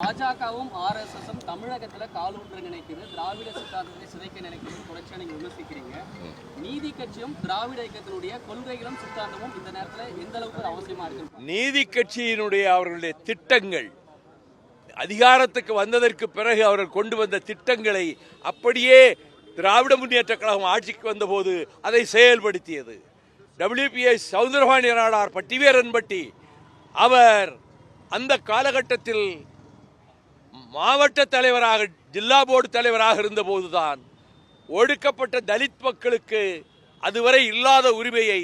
பாஜகவும் ஆர்எஸ்எஸும் தமிழகத்துல காலூன்ற நினைக்குது, திராவிட சித்தாந்தத்தை சிதைக்க நினைக்கிறது தொடர்ச்சியா நீங்க விமர்சிக்கிறீங்க. நீதி கட்சியும் திராவிட இயக்கத்தினுடைய கொள்கைகளும் சித்தாந்தமும் இந்த நேரத்துல எந்த அளவுக்கு அவசியமா இருக்கு? நீதி கட்சியினுடைய அவர்களுடைய திட்டங்கள் அதிகாரத்துக்கு வந்ததற்கு பிறகு அவர்கள் கொண்டு வந்த திட்டங்களை அப்படியே திராவிட முன்னேற்ற கழகம் ஆட்சிக்கு வந்தபோது அதை செயல்படுத்தியது. WPS சவுந்தரபாண்டிய நாடார் பட்டிவீரன்பட்டி அவர் அந்த காலகட்டத்தில் மாவட்ட தலைவராக ஜில்லா போர்டு தலைவராக இருந்தபோதுதான் ஒடுக்கப்பட்ட தலித் மக்களுக்கு அதுவரை இல்லாத உரிமையை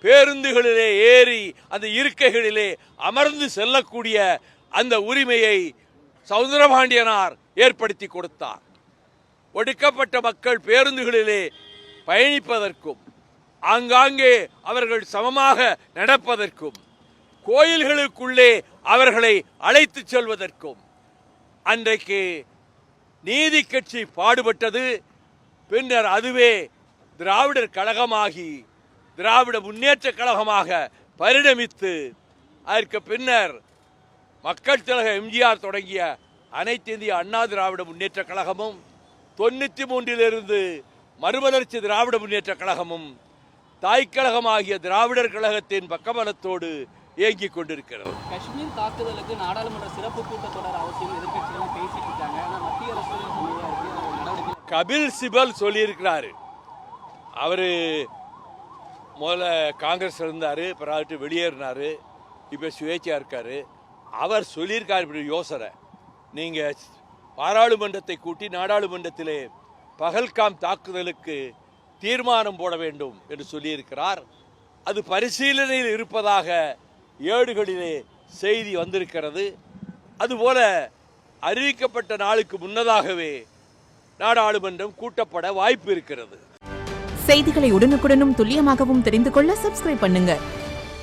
பேருந்துகளிலே ஏறி அந்த இருக்கைகளிலே அமர்ந்து செல்லக்கூடிய அந்த உரிமையை சவுந்தரபாண்டியனார் ஏற்படுத்தி கொடுத்தார். ஒடுக்கப்பட்ட மக்கள் பேருந்துகளிலே பயணிப்பதற்கும் ஆங்காங்கே அவர்கள் சமமாக நடப்பதற்கும் கோயில்களுக்குள்ளே அவர்களை அழைத்து செல்வதற்கும் அன்றைக்கு நீதி கட்சி பாடுபட்டது. பின்னர் அதுவே திராவிடர் கழகமாகி திராவிட முன்னேற்ற கழகமாக பரிணமித்து அதற்கு பின்னர் மக்கள் திலக எம்ஜிஆர் தொடங்கிய அனைத்து இந்திய அண்ணா திராவிட முன்னேற்ற கழகமும் 93 மறுமலர்ச்சி திராவிட முன்னேற்ற கழகமும் தாய்க்கழகமாகிய திராவிடர் கழகத்தின் பக்கபலத்தோடு இயங்கிக் கொண்டிருக்கிறது. காஷ்மீர் தாக்குதலுக்கு நாடாளுமன்ற சிறப்பு கூட்டத்தொடர் அவசியம் எதிர்க்கட்சிகள் பேசிட்டு இருக்காங்க. மத்திய அரசு கபில் சிபல் சொல்லியிருக்கிறாரு. அவரு முதல்ல காங்கிரஸ் இருந்தாரு, பிறகு வெளியேறினாரு, இப்ப சுயேட்சையா இருக்காரு. அவர் சொல்லியிருக்காரு இப்படி யோசனை, நீங்க பாராளுமன்றத்தை கூட்டி நாடாளுமன்றத்திலே பகல்காம் தாக்குதலுக்கு தீர்மானம் போட வேண்டும் என்று சொல்லியிருக்கிறார். அது பரிசீலனையில் இருப்பதாக ஏடுகளிலே செய்தி வந்திருக்கிறது. அதுபோல அறிவிக்கப்பட்ட நாளுக்கு முன்னதாகவே நாடாளுமன்றம் கூட்டப்பட வாய்ப்பு இருக்கிறது. செய்திகளை உடனுக்குடனும் துல்லியமாகவும் தெரிந்து கொள்ள சப்ஸ்கிரைப் பண்ணுங்க.